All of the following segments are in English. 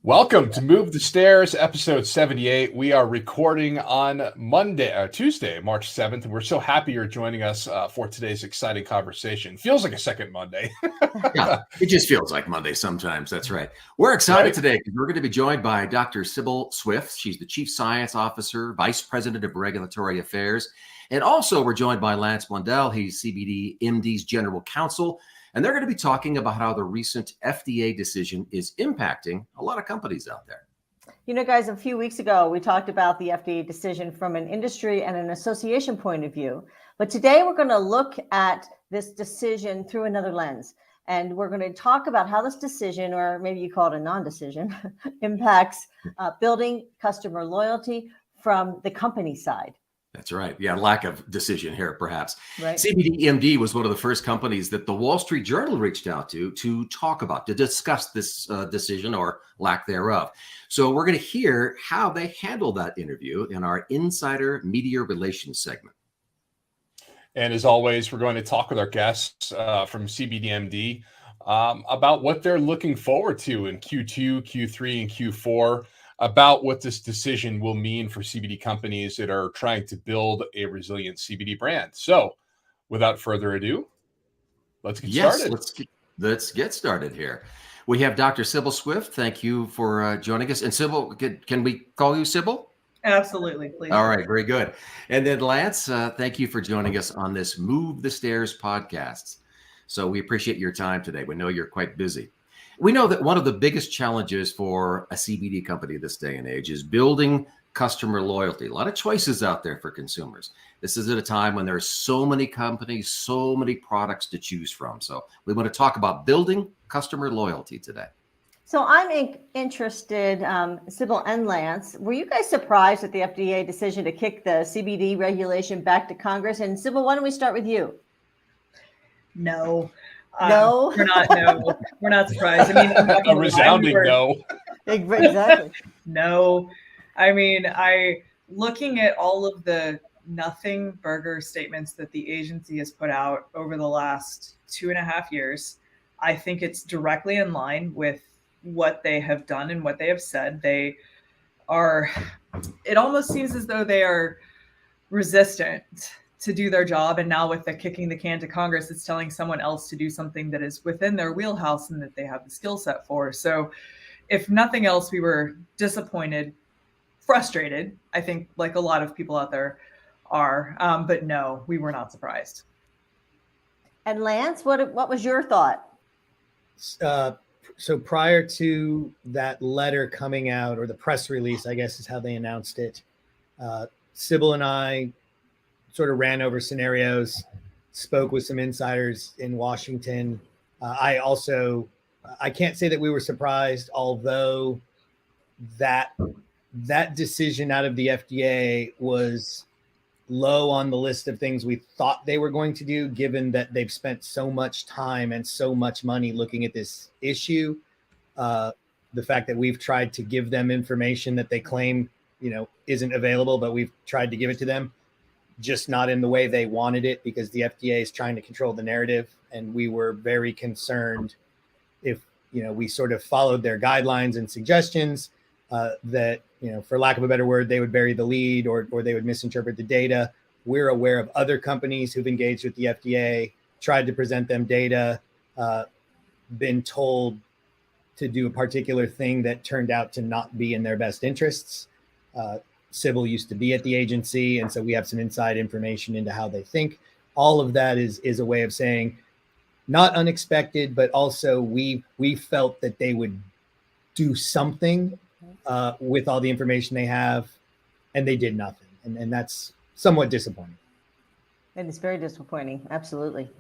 Welcome to Move the Stairs, episode 78. We are recording on Tuesday, March 7th, and we're so happy you're joining us for today's exciting conversation. Feels like a second Monday. Yeah, it just feels like Monday sometimes. That's right. We're excited today because we're going to be joined by Dr. Sibyl Swift. She's the Chief Science Officer, Vice President of Regulatory Affairs. And also we're joined by Lance Blundell. He's cbdMD's General Counsel. And they're going to be talking about how the recent FDA decision is impacting a lot of companies out there. You know, guys, a few weeks ago, we talked about the FDA decision from an industry and an association point of view. But today we're going to look at this decision through another lens. And we're going to talk about how this decision, or maybe you call it a non-decision, impacts building customer loyalty from the company side. That's right. Yeah, lack of decision here, perhaps. Right. cbdMD was one of the first companies that the Wall Street Journal reached out to discuss this decision or lack thereof. So we're going to hear how they handled that interview in our Insider Media Relations segment. And as always, we're going to talk with our guests from cbdMD about what they're looking forward to in Q2, Q3, and Q4. About what this decision will mean for CBD companies that are trying to build a resilient CBD brand. So without further ado, let's get started. Let's get started here. We have Dr. Sibyl Swift. Thank you for joining us. And Sibyl, can we call you Sibyl? Absolutely, please. All right, very good. And then Lance, thank you for joining us on this Move the Stairs podcast. So we appreciate your time today. We know you're quite busy. We know that one of the biggest challenges for a CBD company this day and age is building customer loyalty. A lot of choices out there for consumers. This is at a time when there's so many companies, so many products to choose from. So we want to talk about building customer loyalty today. So I'm interested, Sibyl and Lance, were you guys surprised at the FDA decision to kick the CBD regulation back to Congress? And Sibyl, why don't we start with you? No. No, we're not. No, we're not surprised. I mean, a resounding no. Exactly. No, I mean, looking at all of the nothing burger statements that the agency has put out over the last 2.5 years, I think it's directly in line with what they have done and what they have said. It almost seems as though they are resistant to do their job. And now with the kicking the can to Congress, it's telling someone else to do something that is within their wheelhouse and that they have the skill set for. So if nothing else, we were disappointed, frustrated, I think, like a lot of people out there are. But no, we were not surprised. And Lance, what was your thought? So prior to that letter coming out, or the press release, I guess is how they announced it, Sibyl and I sort of ran over scenarios, spoke with some insiders in Washington. I can't say that we were surprised, although that decision out of the FDA was low on the list of things we thought they were going to do, given that they've spent so much time and so much money looking at this issue. The fact that we've tried to give them information that they claim, isn't available, but we've tried to give it to them, just not in the way they wanted it, because the FDA is trying to control the narrative. And we were very concerned if, we sort of followed their guidelines and suggestions, that, for lack of a better word, they would bury the lead or they would misinterpret the data. We're aware of other companies who've engaged with the FDA, tried to present them data, been told to do a particular thing that turned out to not be in their best interests. Sibyl used to be at the agency, and so we have some inside information into how they think. All of that is a way of saying not unexpected, but also we felt that they would do something with all the information they have, and they did nothing. And that's somewhat disappointing. And it's very disappointing. Absolutely.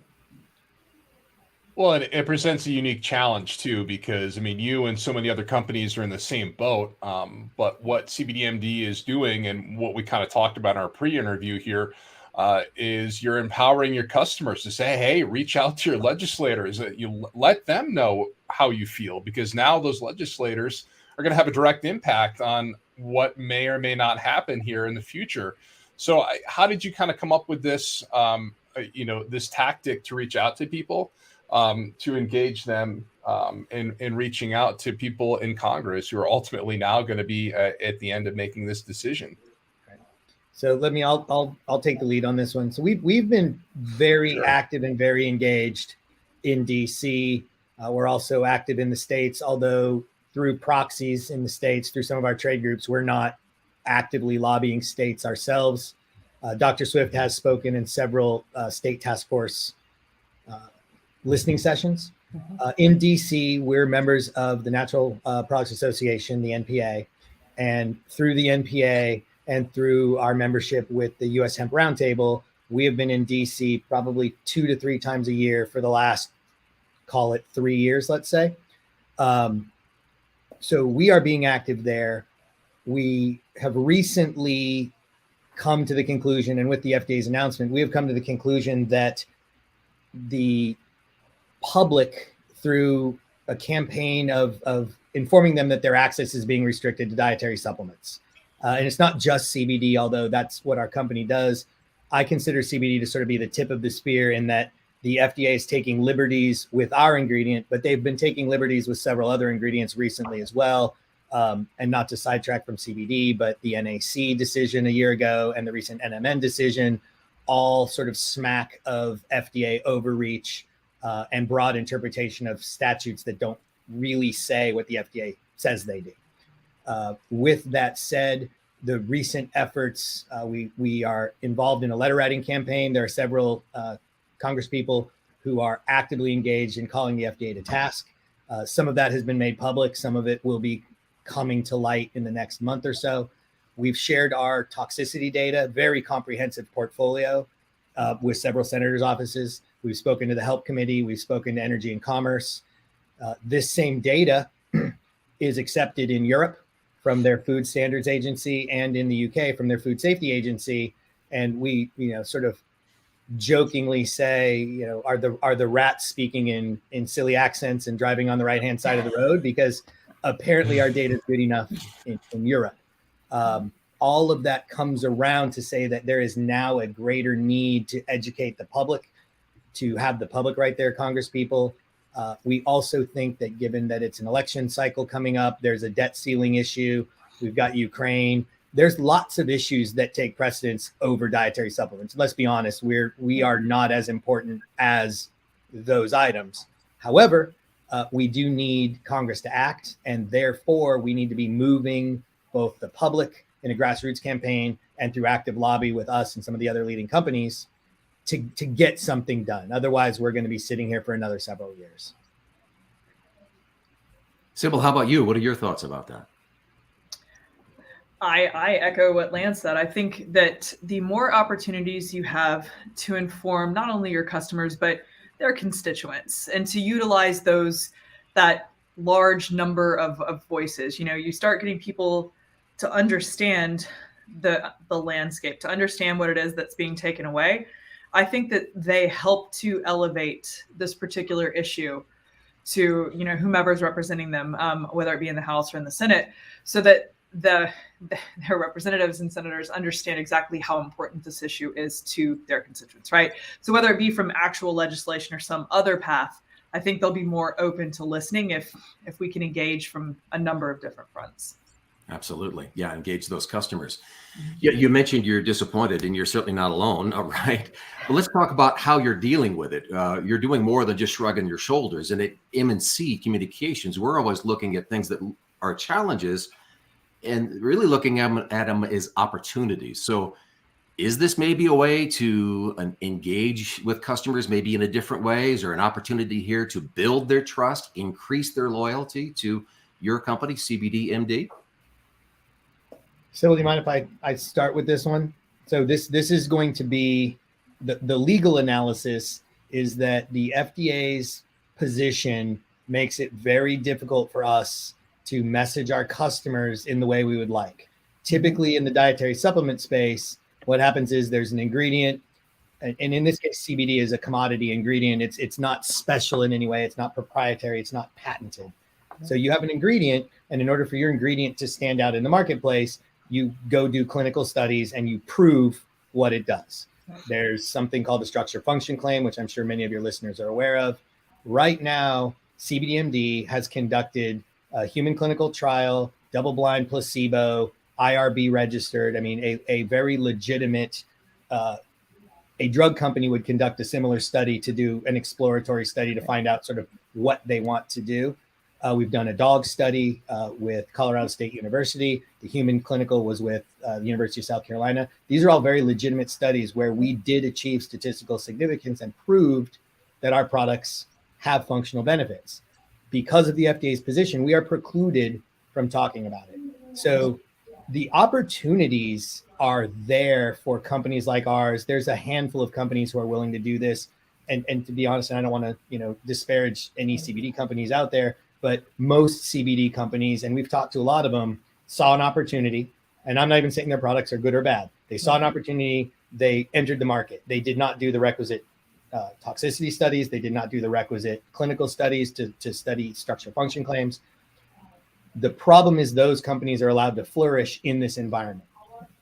Well, it presents a unique challenge too, because you and so many other companies are in the same boat. But what cbdMD is doing, and what we kind of talked about in our pre-interview here, is you're empowering your customers to say, hey, reach out to your legislators. You let them know how you feel, because now those legislators are going to have a direct impact on what may or may not happen here in the future. So how did you kind of come up with this, this tactic to reach out to people, to engage them and reaching out to people in Congress who are ultimately now going to be at the end of making this decision. So I'll take the lead on this one. So we've been very active and very engaged in DC. We're also active in the States, although through proxies in the States, through some of our trade groups, we're not actively lobbying states ourselves. Dr. Swift has spoken in several state task force listening sessions. In DC, we're members of the Natural Products Association, the NPA, and through the NPA and through our membership with the U.S. Hemp Roundtable, we have been in DC probably 2 to 3 times a year for the last, call it 3 years, let's say. So we are being active there. We have recently come to the conclusion, and with the FDA's announcement, we have come to the conclusion that the public, through a campaign of informing them that their access is being restricted to dietary supplements. And it's not just CBD, although that's what our company does. I consider CBD to sort of be the tip of the spear in that the FDA is taking liberties with our ingredient, but they've been taking liberties with several other ingredients recently as well. And not to sidetrack from CBD, but the NAC decision a year ago and the recent NMN decision all sort of smack of FDA overreach and broad interpretation of statutes that don't really say what the FDA says they do. With that said, the recent efforts, we are involved in a letter writing campaign. There are several congresspeople who are actively engaged in calling the FDA to task. Some of that has been made public. Some of it will be coming to light in the next month or so. We've shared our toxicity data, very comprehensive portfolio with several senators' offices. We've spoken to the Help Committee. We've spoken to Energy and Commerce. This same data is accepted in Europe from their Food Standards Agency and in the UK from their Food Safety Agency. And we, sort of jokingly say, are the rats speaking in silly accents and driving on the right-hand side of the road? Because apparently our data is good enough in Europe. All of that comes around to say that there is now a greater need to educate the public, to have the public right there, Congress people. We also think that given that it's an election cycle coming up, there's a debt ceiling issue. We've got Ukraine. There's lots of issues that take precedence over dietary supplements. Let's be honest, we are not as important as those items. However, we do need Congress to act, and therefore we need to be moving both the public in a grassroots campaign and through active lobby with us and some of the other leading companies to get something done. Otherwise, we're going to be sitting here for another several years. Sibyl, how about you? What are your thoughts about that? I echo what Lance said. I think that the more opportunities you have to inform not only your customers, but their constituents, and to utilize that large number of voices, you start getting people to understand the landscape, to understand what it is that's being taken away. I think that they help to elevate this particular issue to, whomever's representing them, whether it be in the House or in the Senate, so that their representatives and senators understand exactly how important this issue is to their constituents, right? So whether it be from actual legislation or some other path, I think they'll be more open to listening if we can engage from a number of different fronts. Absolutely. Yeah, engage those customers. Yeah, you mentioned you're disappointed, and you're certainly not alone. All right. But let's talk about how you're dealing with it. You're doing more than just shrugging your shoulders. And at M&C Communications, we're always looking at things that are challenges and really looking at them as opportunities. So is this maybe a way to engage with customers maybe in a different ways, or an opportunity here to build their trust, increase their loyalty to your company, cbdMD? So do you mind if I start with this one? So this is going to be the legal analysis is that the FDA's position makes it very difficult for us to message our customers in the way we would like. Typically in the dietary supplement space, what happens is there's an ingredient, and in this case, CBD is a commodity ingredient. It's not special in any way. It's not proprietary. It's not patented. So you have an ingredient, and in order for your ingredient to stand out in the marketplace, you go do clinical studies and you prove what it does. There's something called the structure function claim, which I'm sure many of your listeners are aware of. Right now, cbdMD has conducted a human clinical trial, double-blind placebo, IRB registered. I mean, a very legitimate, a drug company would conduct a similar study to do an exploratory study to find out sort of what they want to do. We've done a dog study with Colorado State University. The human clinical was with the University of South Carolina. These are all very legitimate studies where we did achieve statistical significance and proved that our products have functional benefits. Because of the FDA's position, we are precluded from talking about it. So the opportunities are there for companies like ours. There's a handful of companies who are willing to do this. And to be honest, and I don't want to, disparage any CBD companies out there, but most CBD companies, and we've talked to a lot of them, saw an opportunity. And I'm not even saying their products are good or bad. They saw an opportunity. They entered the market. They did not do the requisite toxicity studies. They did not do the requisite clinical studies to study structure function claims. The problem is those companies are allowed to flourish in this environment.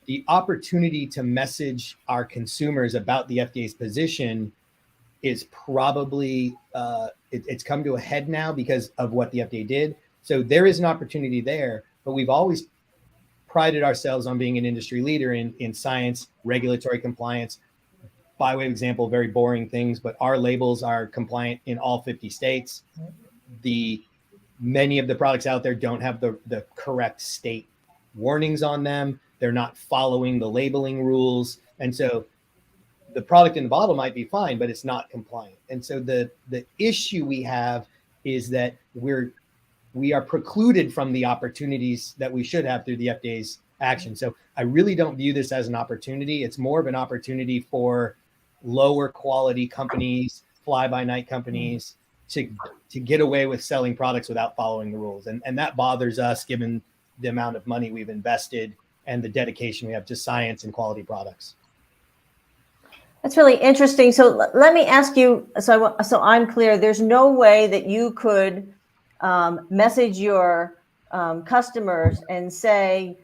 The opportunity to message our consumers about the FDA's position is probably, it's come to a head now because of what the FDA did. So there is an opportunity there, but we've always prided ourselves on being an industry leader in science, regulatory compliance. By way of example, very boring things, but our labels are compliant in all 50 states. Many of the products out there don't have the correct state warnings on them. They're not following the labeling rules. And so the product in the bottle might be fine, but it's not compliant. And so the issue we have is that we are precluded from the opportunities that we should have through the FDA's action. So I really don't view this as an opportunity. It's more of an opportunity for lower quality companies, fly-by-night companies to get away with selling products without following the rules. And that bothers us given the amount of money we've invested and the dedication we have to science and quality products. That's really interesting. So let me ask you, so I'm clear, there's no way that you could message your customers and say,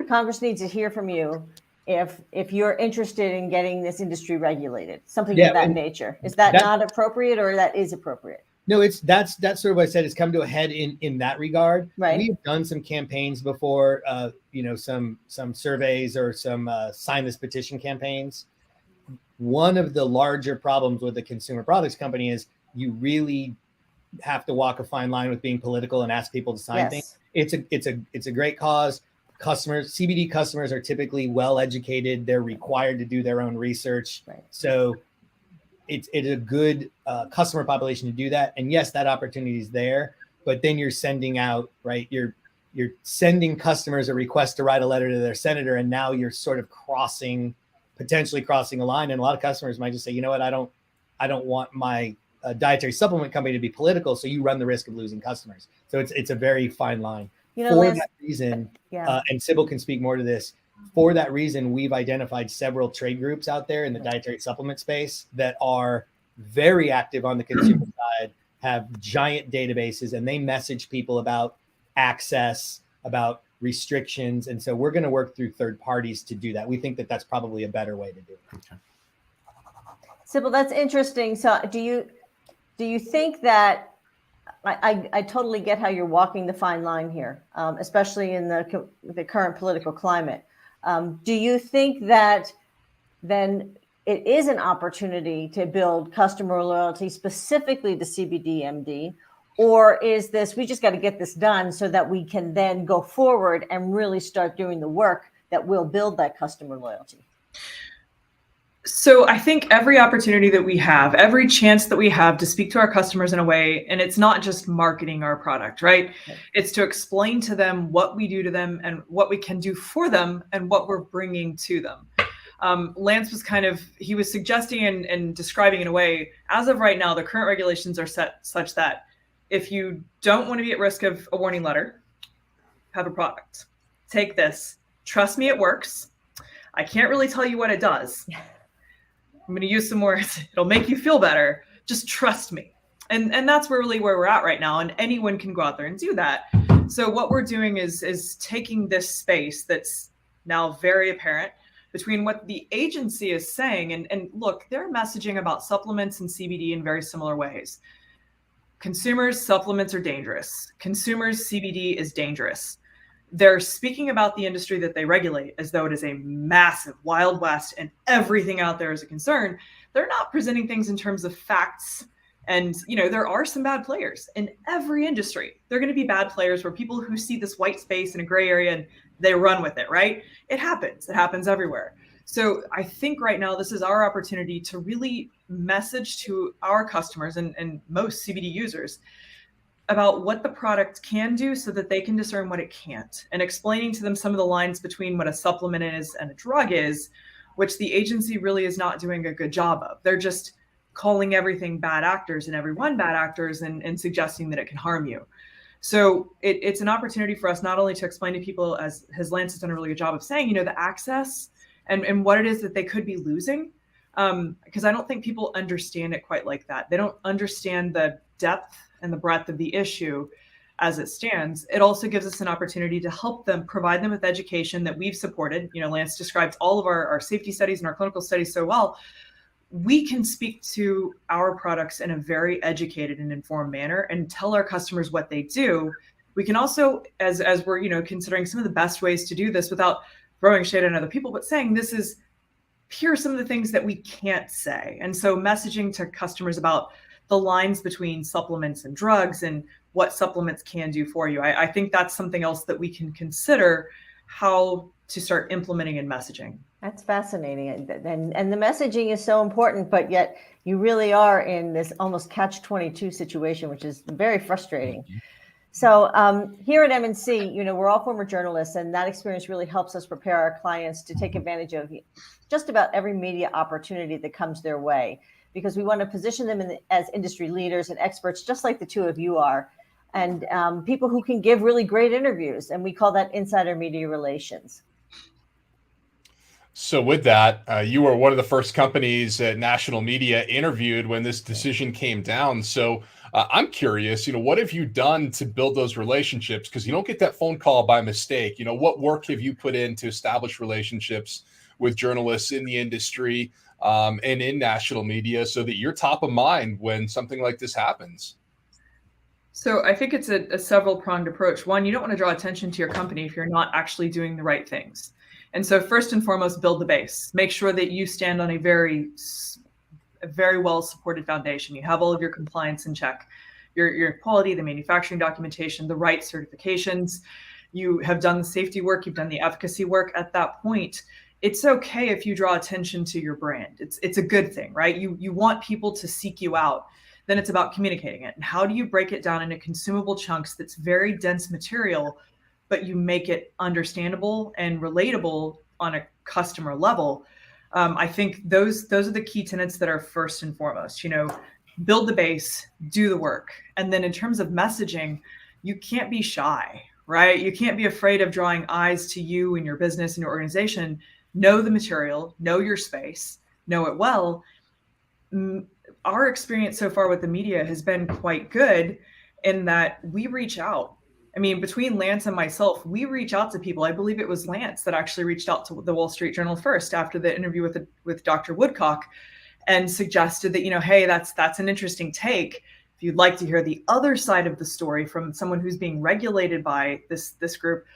Congress needs to hear from you if you're interested in getting this industry regulated, something of that nature. Is that not appropriate, or that is appropriate? No, that's sort of what I said. It's come to a head in that regard. Right. We've done some campaigns before, some surveys or some sign this petition campaigns. One of the larger problems with the consumer products company is you really have to walk a fine line with being political and ask people to sign things. It's a great cause. CBD customers are typically well educated. They're required to do their own research. Right. So it's a good customer population to do that. And yes, that opportunity is there, but then you're sending out, right? You're sending customers a request to write a letter to their senator. And now you're sort of potentially crossing a line. And a lot of customers might just say, you know what, I don't want my dietary supplement company to be political. So you run the risk of losing customers. So it's a very fine line. For that reason, and Sibyl can speak more to this, for that reason, we've identified several trade groups out there in the dietary supplement space that are very active on the consumer side, have giant databases, and they message people about access, about restrictions. And so we're going to work through third parties to do that. We think that that's probably a better way to do it. Okay. Sibyl, that's interesting. So do you think that, I totally get how you're walking the fine line here, especially in the current political climate. Do you think that then it is an opportunity to build customer loyalty specifically to cbdMD, or is this, we just got to get this done so that we can then go forward and really start doing the work that will build that customer loyalty? So I think every opportunity that we have, every chance that we have to speak to our customers in a way, and it's not just marketing our product, right? Okay. It's to explain to them what we do to them and what we can do for them and what we're bringing to them. Lance was he was suggesting and describing in a way, as of right now, the current regulations are set such that if you don't want to be at risk of a warning letter, have a product. Take this. Trust me, it works. I can't really tell you what it does. I'm going to use some words. It'll make you feel better. Just trust me. And that's really where we're at right now. And anyone can go out there and do that. So what we're doing is taking this space that's now very apparent between what the agency is saying. And look, they're messaging about supplements and CBD in very similar ways. consumers, supplements are dangerous. Consumers, CBD is dangerous. They're speaking about the industry that they regulate as though it is a massive Wild West and everything out there is a concern. They're not presenting things in terms of facts. And, there are some bad players in every industry. They're going to be bad players where people who see this white space in a gray area and they run with it, right? It happens. It happens everywhere. So I think right now this is our opportunity to really message to our customers and most CBD users about what the product can do so that they can discern what it can't, and explaining to them some of the lines between what a supplement is and a drug is, which the agency really is not doing a good job of. They're just calling everything bad actors and everyone bad actors and suggesting that it can harm you. So it's an opportunity for us not only to explain to people, as Lance has done a really good job of saying, the access and what it is that they could be losing, because I don't think people understand it quite like that. They don't understand the depth and the breadth of the issue as it stands. It also gives us an opportunity to help them, provide them with education that we've supported. Lance described all of our safety studies and our clinical studies so well. We can speak to our products in a very educated and informed manner and tell our customers what they do. We can also, as we're, considering some of the best ways to do this without throwing shade on other people, but saying here are some of the things that we can't say. And so messaging to customers about the lines between supplements and drugs and what supplements can do for you. I think that's something else that we can consider how to start implementing in messaging. That's fascinating. And the messaging is so important, but yet you really are in this almost catch-22 situation, which is very frustrating. So here at M&C, we're all former journalists, and that experience really helps us prepare our clients to take advantage of just about every media opportunity that comes their way, because we want to position them as industry leaders and experts, just like the two of you are, and people who can give really great interviews. And we call that insider media relations. So with that, you were one of the first companies that national media interviewed when this decision came down. So I'm curious, what have you done to build those relationships? Because you don't get that phone call by mistake. What work have you put in to establish relationships with journalists in the industry and in national media so that you're top of mind when something like this happens? So I think it's a several-pronged approach. One, you don't want to draw attention to your company if you're not actually doing the right things. And so first and foremost, build the base. Make sure that you stand on a very well-supported foundation. You have all of your compliance in check, your quality, the manufacturing documentation, the right certifications. You have done the safety work. You've done the efficacy work. At that point, it's okay if you draw attention to your brand. It's a good thing, right? You want people to seek you out. Then it's about communicating it. And how do you break it down into consumable chunks that's very dense material, but you make it understandable and relatable on a customer level? I think those are the key tenets that are first and foremost. Build the base, do the work. And then in terms of messaging, you can't be shy, right? You can't be afraid of drawing eyes to you and your business and your organization. Know the material, know your space, know it well. Our experience so far with the media has been quite good in that we reach out. I mean, between Lance and myself, we reach out to people. I believe it was Lance that actually reached out to the Wall Street Journal first after the interview with Dr. Woodcock and suggested that, hey, that's an interesting take. If you'd like to hear the other side of the story from someone who's being regulated by this group,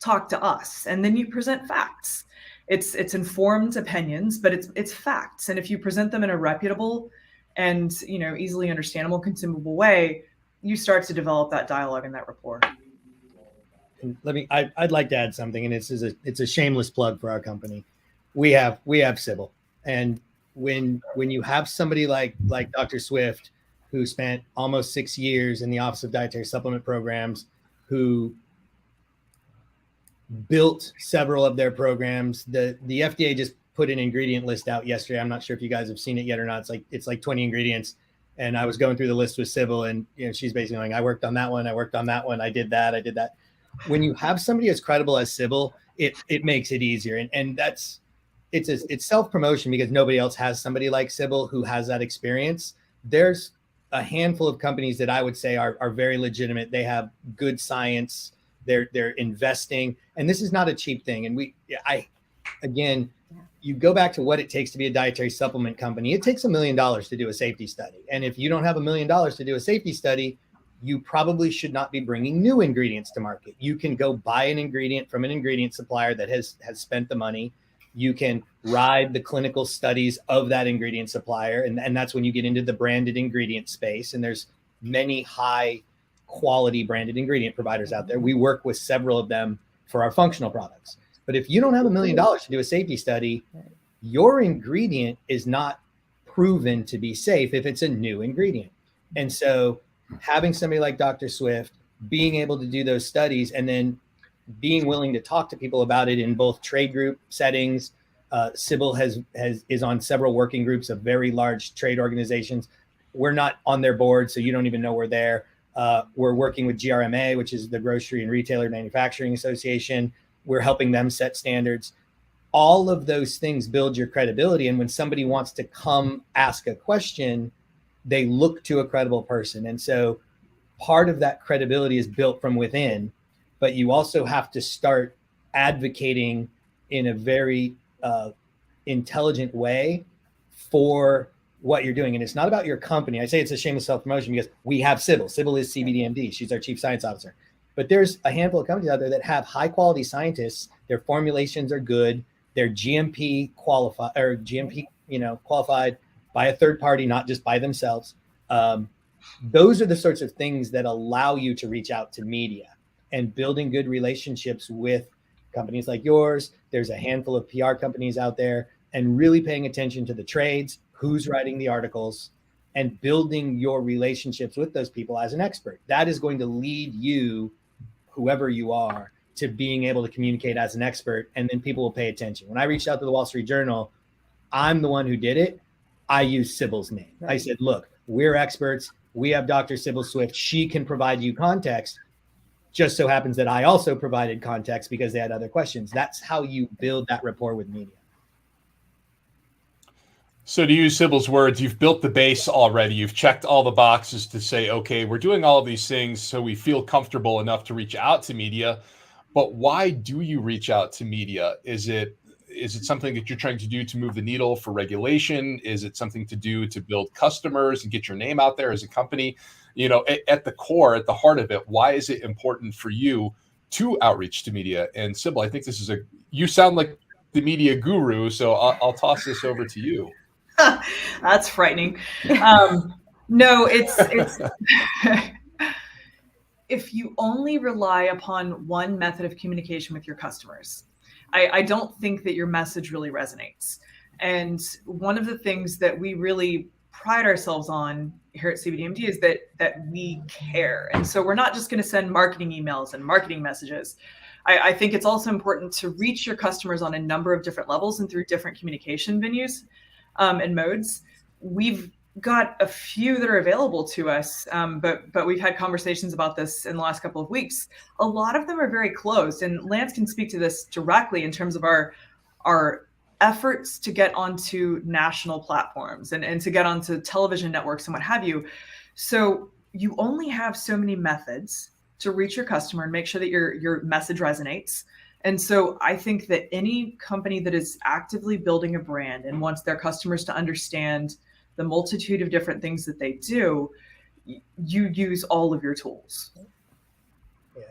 talk to us. And then you present facts. It's informed opinions, but it's facts. And if you present them in a reputable and, easily understandable, consumable way, you start to develop that dialogue and that rapport. And I'd like to add something, and it's a shameless plug for our company. We have Sibyl, and when you have somebody like Dr. Swift, who spent almost 6 years in the Office of Dietary Supplement Programs, who built several of their programs. The FDA just put an ingredient list out yesterday. I'm not sure if you guys have seen it yet or not. It's like 20 ingredients. And I was going through the list with Sibyl, and she's basically going, I worked on that one. I did that. When you have somebody as credible as Sibyl, it makes it easier. And it's self-promotion because nobody else has somebody like Sibyl who has that experience. There's a handful of companies that I would say are very legitimate. They have good science. They're investing, and this is not a cheap thing. And you go back to what it takes to be a dietary supplement company. It takes $1 million to do a safety study. And if you don't have $1 million to do a safety study, you probably should not be bringing new ingredients to market. You can go buy an ingredient from an ingredient supplier that has spent the money. You can ride the clinical studies of that ingredient supplier. And that's when you get into the branded ingredient space. And there's many high quality branded ingredient providers out there. We work with several of them for our functional products. But if you don't have $1 million to do a safety study, your ingredient is not proven to be safe if it's a new ingredient. And so having somebody like Dr. Swift being able to do those studies and then being willing to talk to people about it in both trade group settings. Sibyl is on several working groups of very large trade organizations. We're not on their board, so you don't even know we're there. We're working with GRMA, which is the Grocery and Retailer Manufacturing Association. We're helping them set standards. All of those things build your credibility. And when somebody wants to come ask a question, they look to a credible person. And so part of that credibility is built from within, but you also have to start advocating in a very intelligent way for what you're doing. And it's not about your company. I say it's a shameless self-promotion because we have Sibyl. Sibyl is CBDMD. She's our chief science officer. But there's a handful of companies out there that have high quality scientists. Their formulations are good. They're GMP qualified or GMP, qualified by a third party, not just by themselves. Those are the sorts of things that allow you to reach out to media and building good relationships with companies like yours. There's a handful of PR companies out there and really paying attention to the trades, who's writing the articles, and building your relationships with those people as an expert. That is going to lead you, whoever you are, to being able to communicate as an expert, and then people will pay attention. When I reached out to the Wall Street Journal, I'm the one who did it. I used Sibyl's name. Right. I said, look, we're experts. We have Dr. Sibyl Swift. She can provide you context. Just so happens that I also provided context because they had other questions. That's how you build that rapport with media. So to use Sibyl's words, you've built the base already. You've checked all the boxes to say, okay, we're doing all of these things so we feel comfortable enough to reach out to media. But why do you reach out to media? Is it something that you're trying to do to move the needle for regulation? Is it something to do to build customers and get your name out there as a company? At the core, at the heart of it, why is it important for you to outreach to media? And Sibyl, I think you sound like the media guru, so I'll toss this over to you. That's frightening. No, it's if you only rely upon one method of communication with your customers, I don't think that your message really resonates. And one of the things that we really pride ourselves on here at CBDMD is that we care. And so we're not just going to send marketing emails and marketing messages. I think it's also important to reach your customers on a number of different levels and through different communication venues and modes. We've got a few that are available to us, but we've had conversations about this in the last couple of weeks. A lot of them are very closed, and Lance can speak to this directly in terms of our efforts to get onto national platforms and to get onto television networks and what have you. So you only have so many methods to reach your customer and make sure that your message resonates. And so I think that any company that is actively building a brand and wants their customers to understand the multitude of different things that they do, you use all of your tools.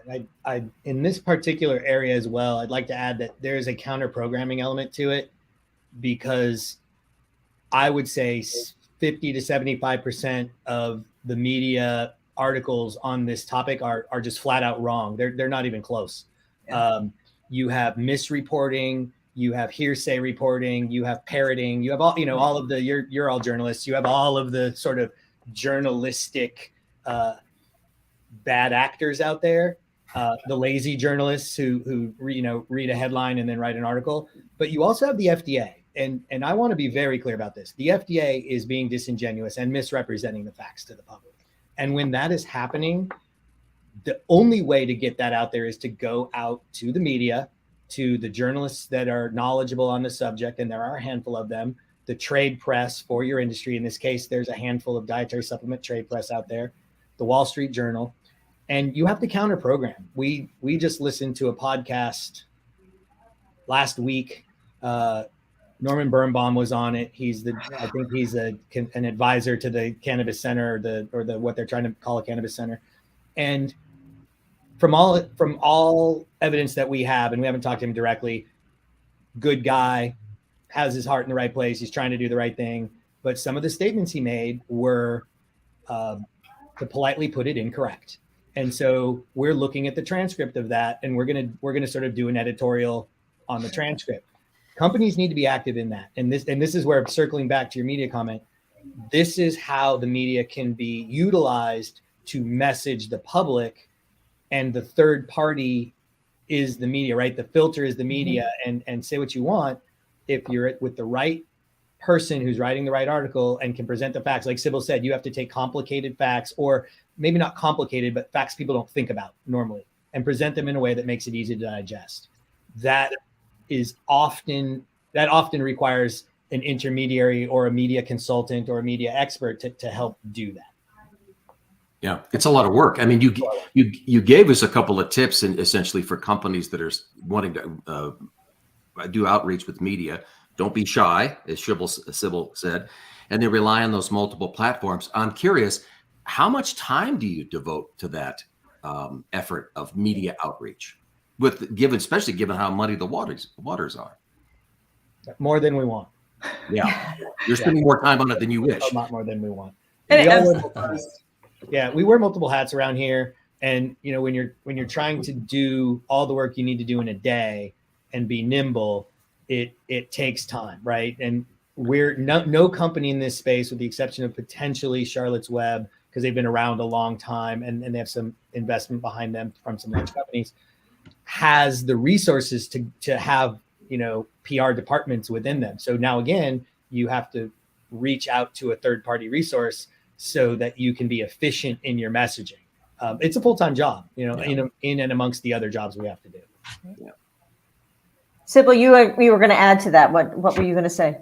Yeah, I in this particular area as well, I'd like to add that there is a counter programming element to it, because I would say 50 to 75% of the media articles on this topic are just flat out wrong. They're not even close. Yeah. You have misreporting, you have hearsay reporting, you have parroting, you have all of the, you're all journalists, you have all of the sort of journalistic bad actors out there, the lazy journalists who read a headline and then write an article. But you also have the FDA. And I want to be very clear about this. The FDA is being disingenuous and misrepresenting the facts to the public. And when that is happening, the only way to get that out there is to go out to the media, to the journalists that are knowledgeable on the subject, and there are a handful of them, the trade press for your industry. In this case, there's a handful of dietary supplement trade press out there, the Wall Street Journal, and you have to counter program. We just listened to a podcast last week Norman Birnbaum was on it. I think he's an advisor to the Cannabis Center or the what they're trying to call a Cannabis Center. And from all evidence that we have, and we haven't talked to him directly, good guy, has his heart in the right place. He's trying to do the right thing. But some of the statements he made were, to politely put it, incorrect. And so we're looking at the transcript of that, and we're gonna sort of do an editorial on the transcript. Companies need to be active in that. And this is where, circling back to your media comment, this is how the media can be utilized to message the public, and the third party is the media, right? The filter is the media, and say what you want. If you're with the right person who's writing the right article and can present the facts, like Sibyl said, you have to take complicated facts, or maybe not complicated, but facts people don't think about normally, and present them in a way that makes it easy to digest. That often requires an intermediary or a media consultant or a media expert to help do that. Yeah, it's a lot of work. I mean, you gave us a couple of tips, and essentially for companies that are wanting to do outreach with media. Don't be shy, as Sibyl said, and they rely on those multiple platforms. I'm curious, how much time do you devote to that effort of media outreach, especially given how muddy the waters are? More than we want. Yeah, you're spending more time on it than you wish. A lot more than we want. And We wear multiple hats around here, and when you're trying to do all the work you need to do in a day and be nimble, it takes time, right? And we're no company in this space, with the exception of potentially Charlotte's Web, because they've been around a long time and they have some investment behind them from some large companies, has the resources to have PR departments within them. So now again, you have to reach out to a third party resource so that you can be efficient in your messaging. It's a full-time job, in and amongst the other jobs we have to do. Yeah. Sibyl, you were going to add to that. What were you going to say?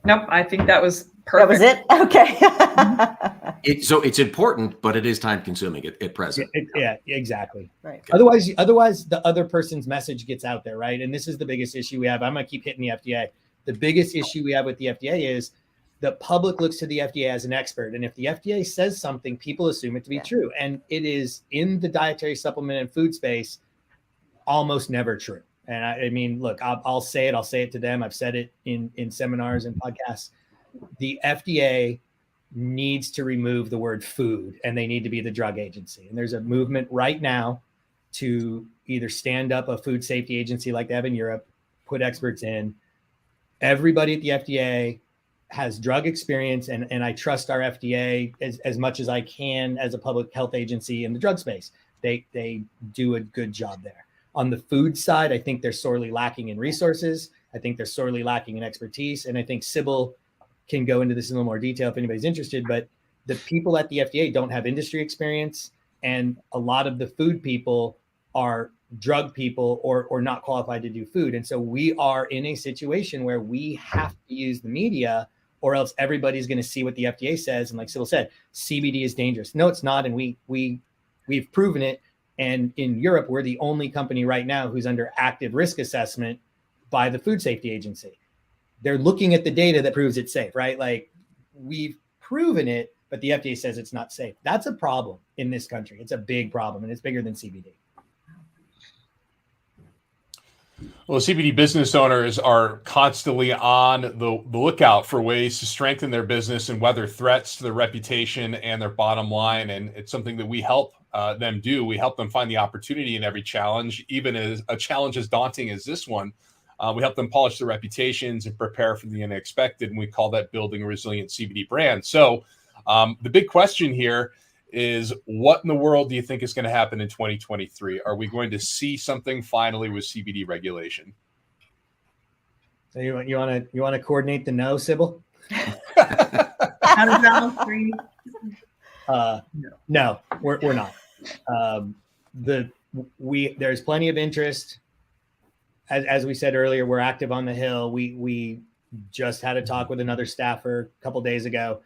Nope, I think that was perfect. That was it? Okay. So it's important, but it is time consuming at present. Yeah, exactly. Right. Otherwise the other person's message gets out there, right? And this is the biggest issue we have. I'm going to keep hitting the FDA. The biggest issue we have with the FDA is the public looks to the FDA as an expert. And if the FDA says something, people assume it to be true. And it is, in the dietary supplement and food space, almost never true. And I mean, look, I'll say it to them. I've said it in seminars and podcasts. The FDA needs to remove the word food, and they need to be the drug agency. And there's a movement right now to either stand up a food safety agency like they have in Europe, put experts in. Everybody at the FDA has drug experience, and I trust our FDA as much as I can as a public health agency in the drug space. They do a good job there. On the food side, I think they're sorely lacking in resources. I think they're sorely lacking in expertise. And I think Sibyl can go into this in a little more detail if anybody's interested, but the people at the FDA don't have industry experience. And a lot of the food people are drug people or not qualified to do food. And so we are in a situation where we have to use the media, or else everybody's going to see what the FDA says. And like Sibyl said, CBD is dangerous. No, it's not. And we've proven it. And in Europe, we're the only company right now who's under active risk assessment by the Food Safety Agency. They're looking at the data that proves it's safe, right? Like, we've proven it, but the FDA says it's not safe. That's a problem in this country. It's a big problem, and it's bigger than CBD. Well, CBD business owners are constantly on the lookout for ways to strengthen their business and weather threats to their reputation and their bottom line. And it's something that we help them do. We help them find the opportunity in every challenge, even as a challenge as daunting as this one. We help them polish their reputations and prepare for the unexpected. And we call that building a resilient CBD brand. So the big question here is, what in the world do you think is going to happen in 2023? Are we going to see something finally with CBD regulation? So you want to coordinate the no, Sibyl? How does that look for you? No, we're not. There's plenty of interest. As we said earlier, we're active on the Hill. We just had a talk with another staffer a couple days ago.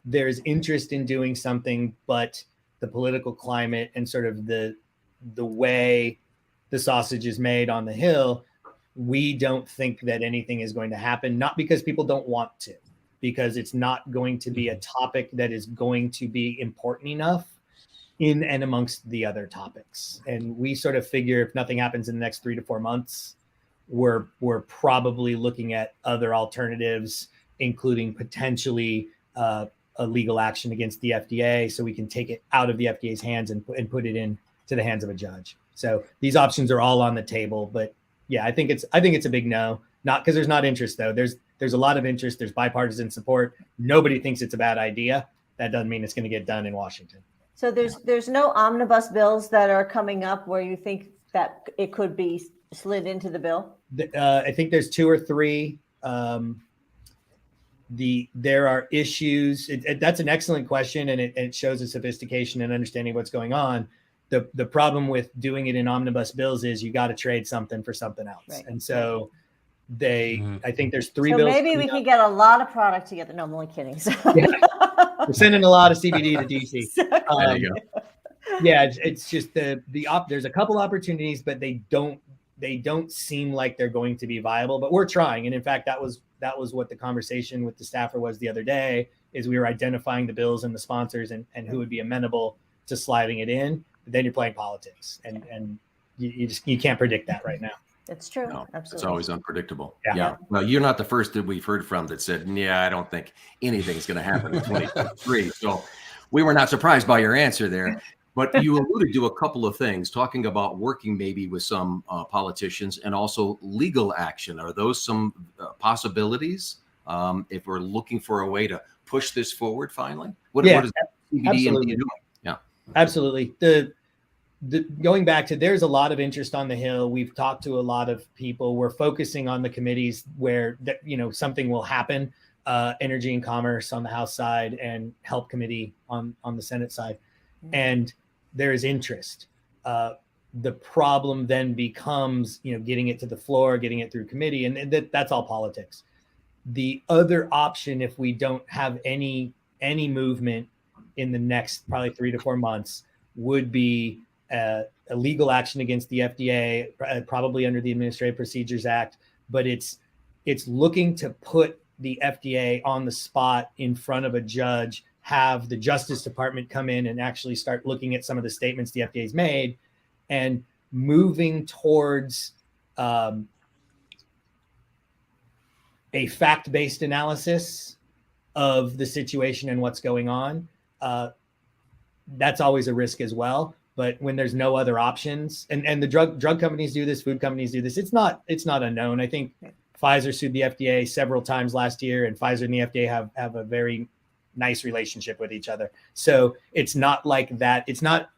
There's interest in doing something, but the political climate and sort of the way the sausage is made on the Hill we don't think that anything is going to happen, not because people don't want to, because it's not going to be a topic that is going to be important enough in and amongst the other topics. And we sort of figure if nothing happens in the next 3 to 4 months, we're probably looking at other alternatives, including potentially a legal action against the FDA, so we can take it out of the FDA's hands and put it into the hands of a judge. So these options are all on the table, but yeah, I think it's a big no. Not because there's not interest though. There's a lot of interest. There's bipartisan support. Nobody thinks it's a bad idea. That doesn't mean it's going to get done in Washington. So there's no omnibus bills that are coming up where you think that it could be slid into the bill? I think there's 2 or 3. There are issues. That's an excellent question, and it shows a sophistication and understanding what's going on. The problem with doing it in omnibus bills is you got to trade something for something else, right. And so I think there's 3 bills. So maybe we can get a lot of product together. No, I'm only kidding. So. Yeah. We're sending a lot of CBD to DC. There you go. Yeah, it's just there's a couple opportunities, but they don't seem like they're going to be viable. But we're trying, and in fact, that was what the conversation with the staffer was the other day. Is we were identifying the bills and the sponsors and who would be amenable to sliding it in. But then you're playing politics, and you can't predict that right now. It's true. No, absolutely. It's always unpredictable. Yeah. Well, you're not the first that we've heard from that said, I don't think anything's going to happen in 2023. So we were not surprised by your answer there. But you alluded to a couple of things, talking about working maybe with some politicians and also legal action. Are those some possibilities if we're looking for a way to push this forward finally? What is cbdMD doing? Yeah, absolutely. Going back to, there's a lot of interest on the Hill. We've talked to a lot of people. We're focusing on the committees where something will happen. Energy and Commerce on the House side and Health Committee on the Senate side. And there is interest. The problem then becomes, getting it to the floor, getting it through committee, and that's all politics. The other option, if we don't have any movement in the next probably 3 to 4 months, would be a legal action against the FDA, probably under the Administrative Procedures Act. But it's looking to put the FDA on the spot in front of a judge, have the Justice Department come in and actually start looking at some of the statements the FDA's made, and moving towards a fact-based analysis of the situation and what's going on. That's always a risk as well. But when there's no other options, and the drug companies do this, food companies do this, it's not unknown. I think Pfizer sued the FDA several times last year, and Pfizer and the FDA have a very nice relationship with each other. So it's not like that. It's not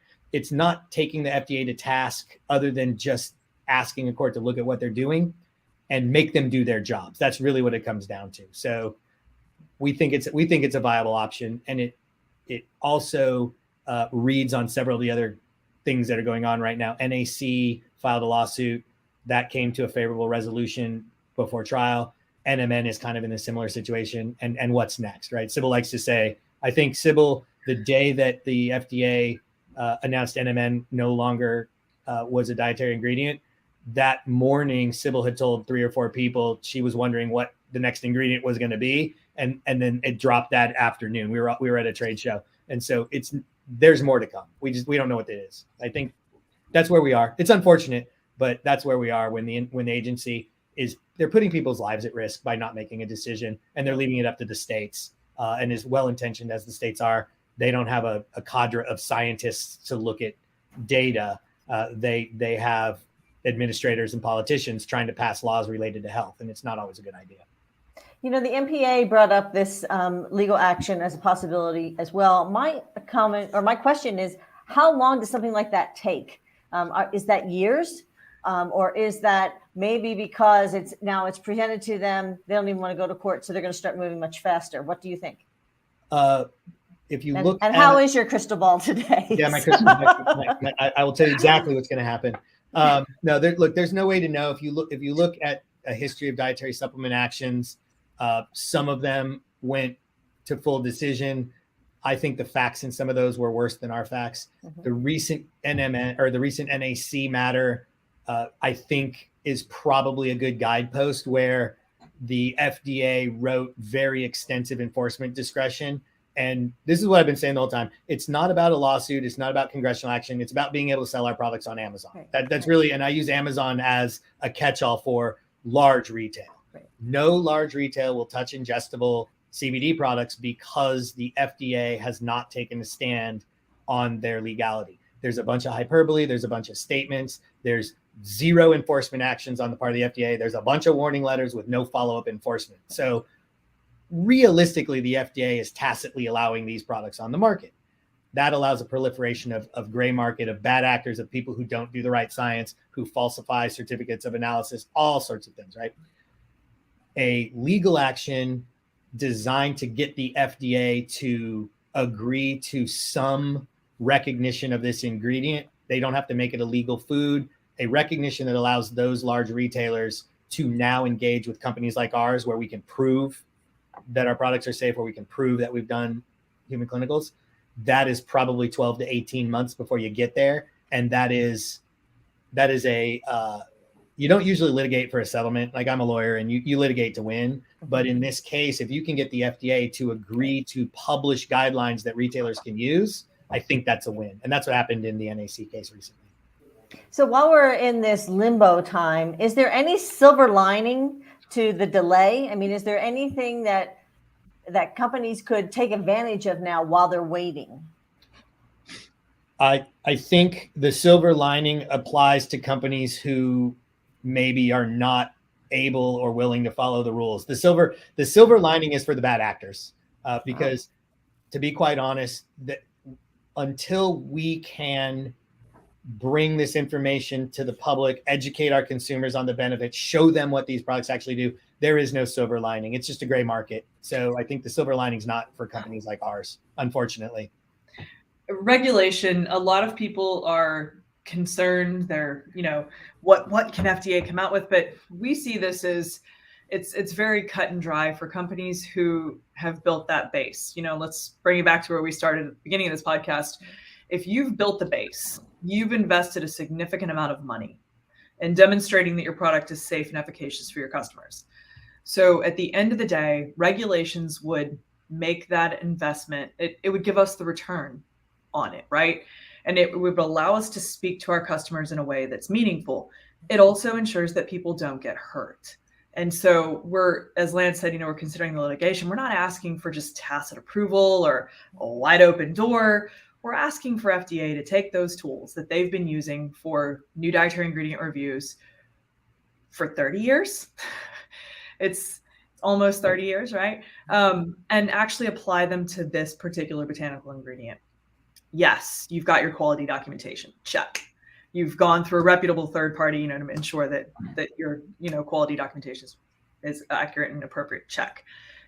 taking the FDA to task, other than just asking a court to look at what they're doing and make them do their jobs. That's really what it comes down to. So we think it's a viable option, and it also reads on several of the other things that are going on right now. NAC filed a lawsuit that came to a favorable resolution before trial. NMN is kind of in a similar situation. And what's next, right? Sibyl likes to say, I think, Sibyl, the day that the FDA announced NMN no longer was a dietary ingredient, that morning, Sibyl had told 3 or 4 people she was wondering what the next ingredient was going to be. And then it dropped that afternoon. We were at a trade show. And so there's more to come. We don't know what it is. I think that's where we are. It's unfortunate, but that's where we are when the agency they're putting people's lives at risk by not making a decision, and they're leaving it up to the states. And as well-intentioned as the states are, they don't have a cadre of scientists to look at data. They have administrators and politicians trying to pass laws related to health, and it's not always a good idea. The MPA brought up this legal action as a possibility as well. My question is, how long does something like that take? Is that years? Or is that maybe because it's presented to them, they don't even want to go to court, so they're going to start moving much faster? What do you think? If you look, and how is your crystal ball today? Yeah, my crystal ball. I will tell you exactly what's going to happen. No, there's no way to know. If you look at a history of dietary supplement actions, some of them went to full decision. I think the facts in some of those were worse than our facts. Mm-hmm. The recent NMN or the recent NAC matter, I think is probably a good guidepost, where the FDA wrote very extensive enforcement discretion. And this is what I've been saying the whole time. It's not about a lawsuit. It's not about congressional action. It's about being able to sell our products on Amazon. Right. That's really, and I use Amazon as a catch-all for large retail. Right. No large retail will touch ingestible CBD products because the FDA has not taken a stand on their legality. There's a bunch of hyperbole. There's a bunch of statements. There's zero enforcement actions on the part of the FDA. There's a bunch of warning letters with no follow-up enforcement. So realistically, the FDA is tacitly allowing these products on the market. That allows a proliferation of gray market, of bad actors, of people who don't do the right science, who falsify certificates of analysis, all sorts of things, right? A legal action designed to get the FDA to agree to some recognition of this ingredient. They don't have to make it a legal food. A recognition that allows those large retailers to now engage with companies like ours, where we can prove that our products are safe, where we can prove that we've done human clinicals. That is probably 12 to 18 months before you get there. And that is you don't usually litigate for a settlement. Like, I'm a lawyer, and you litigate to win. But in this case, if you can get the FDA to agree to publish guidelines that retailers can use, I think that's a win. And that's what happened in the NAC case recently. So while we're in this limbo time, is there any silver lining to the delay? I mean, is there anything that companies could take advantage of now while they're waiting? I think the silver lining applies to companies who maybe are not able or willing to follow the rules. The silver lining is for the bad actors, because to be quite honest, that until we can bring this information to the public, educate our consumers on the benefits, show them what these products actually do, there is no silver lining. It's just a gray market. So I think the silver lining is not for companies like ours, unfortunately. Regulation, a lot of people are concerned. They're, what can FDA come out with? But we see this as it's very cut and dry for companies who have built that base. Let's bring it back to where we started at the beginning of this podcast. If you've built the base, you've invested a significant amount of money in demonstrating that your product is safe and efficacious for your customers. So at the end of the day, regulations would make that investment, it would give us the return on it, right? And it would allow us to speak to our customers in a way that's meaningful. It also ensures that people don't get hurt. And so as Lance said, we're considering the litigation. We're not asking for just tacit approval or a wide open door. We're asking for FDA to take those tools that they've been using for new dietary ingredient reviews for 30 years. It's almost 30 years, right? And actually apply them to this particular botanical ingredient. Yes, you've got your quality documentation. Check. You've gone through a reputable third party, to ensure that your, quality documentation is accurate and appropriate. Check.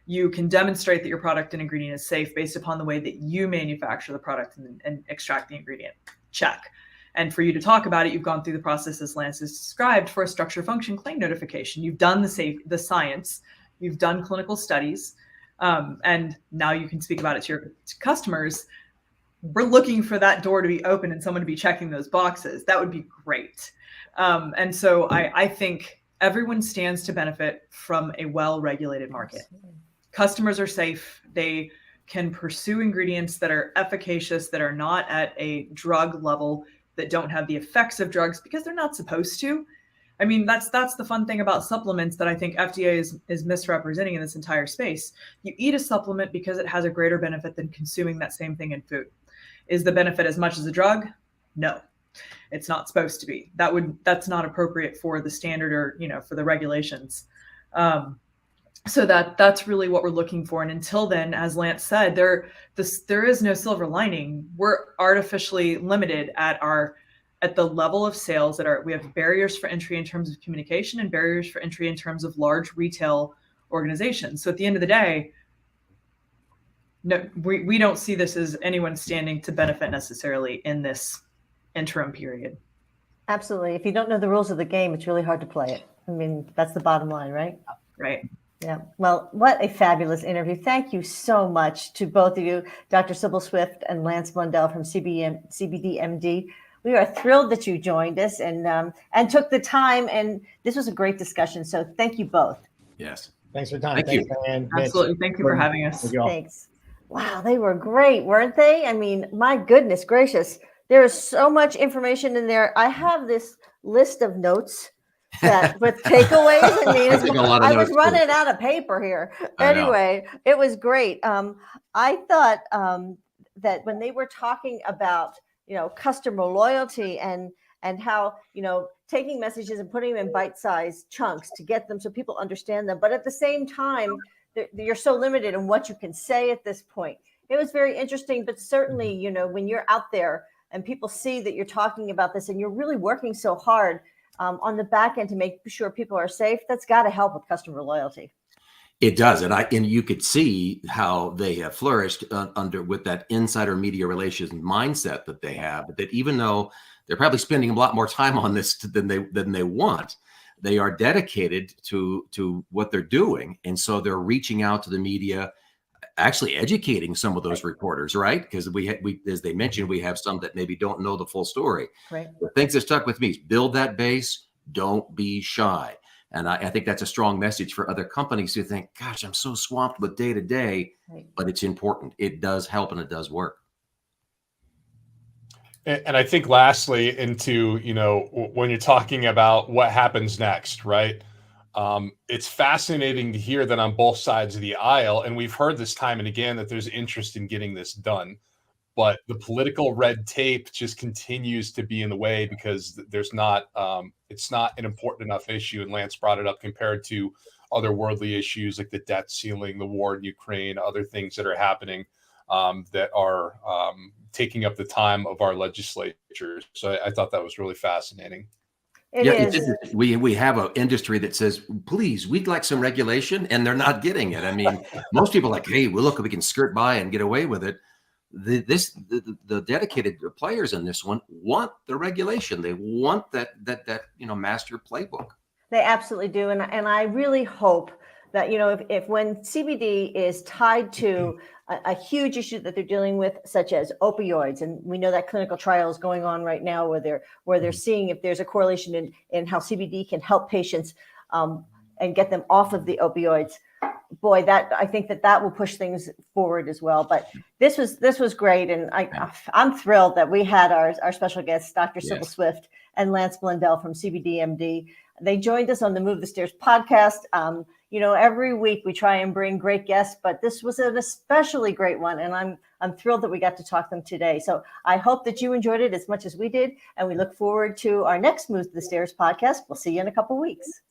You can demonstrate that your product and ingredient is safe based upon the way that you manufacture the product and extract the ingredient. Check. And for you to talk about it, you've gone through the process as Lance has described for a structure function claim notification. You've done the science, you've done clinical studies, and now you can speak about it to your customers. We're looking for that door to be open and someone to be checking those boxes. That would be great. And so I think everyone stands to benefit from a well-regulated market. Customers are safe. They can pursue ingredients that are efficacious, that are not at a drug level, that don't have the effects of drugs because they're not supposed to. I mean, that's the fun thing about supplements that I think FDA is misrepresenting in this entire space. You eat a supplement because it has a greater benefit than consuming that same thing in food. Is the benefit as much as a drug? No, it's not supposed to be. That's not appropriate for the standard or, for the regulations. So that's really what we're looking for. And until then, as Lance said, there is no silver lining. We're artificially limited at the level of sales we have barriers for entry in terms of communication and barriers for entry in terms of large retail organizations. So at the end of the day, no, we don't see this as anyone standing to benefit necessarily in this interim period. Absolutely. If you don't know the rules of the game, it's really hard to play it. I mean, that's the bottom line, right? Right. Yeah. Well, what a fabulous interview. Thank you so much to both of you, Dr. Sibyl Swift and Lance Blundell from CBDMD. We are thrilled that you joined us and took the time. And this was a great discussion. So thank you both. Yes. Thanks for the time. Thank Thanks, you. Diane. Mitch. Absolutely. Thank you for having us. Thank you all. Thanks. Wow, they were great, weren't they? I mean, my goodness gracious. There is so much information in there. I have this list of notes that with takeaways. I mean, I took a lot of I was notes, too. running out of paper here. I know. Anyway, it was great. I thought that when they were talking about, customer loyalty and how, taking messages and putting them in bite-sized chunks to get them so people understand them, but at the same time, you're so limited in what you can say at this point. It was very interesting, but certainly, when you're out there and people see that you're talking about this and you're really working so hard on the back end to make sure people are safe, that's got to help with customer loyalty. It does, and you could see how they have flourished with that insider media relations mindset that they have. That even though they're probably spending a lot more time on this than they want, they are dedicated to what they're doing, and so they're reaching out to the media, actually educating some of those reporters, right? Because we, as they mentioned, we have some that maybe don't know the full story. Right. The things that stuck with me is build that base, don't be shy. And I think that's a strong message for other companies who think, gosh, I'm so swamped with day to day, but it's important. It does help and it does work. And I think lastly, when you're talking about what happens next, right? It's fascinating to hear that on both sides of the aisle, and we've heard this time and again that there's interest in getting this done, but the political red tape just continues to be in the way because it's not an important enough issue. And Lance brought it up compared to other worldly issues like the debt ceiling, the war in Ukraine, other things that are happening that are taking up the time of our legislature. So I thought that was really fascinating. It is. We have an industry that says, please, we'd like some regulation, and they're not getting it. I mean, most people are like, hey, well, look, we can skirt by and get away with it. The dedicated players in this one want the regulation. They want that master playbook. They absolutely do. And I really hope that, if when CBD is tied to a huge issue that they're dealing with, such as opioids, and we know that clinical trial is going on right now where they're seeing if there's a correlation in how CBD can help patients and get them off of the opioids. Boy, I think that will push things forward as well. But this was great, and I'm thrilled that we had our special guests, Dr. Sibyl Swift and Lance Blundell from cbdMD. They joined us on the Move the Stairs podcast. Every week we try and bring great guests, but this was an especially great one, and I'm thrilled that we got to talk to them today. So I hope that you enjoyed it as much as we did, and we look forward to our next Move the Stairs podcast. We'll see you in a couple weeks.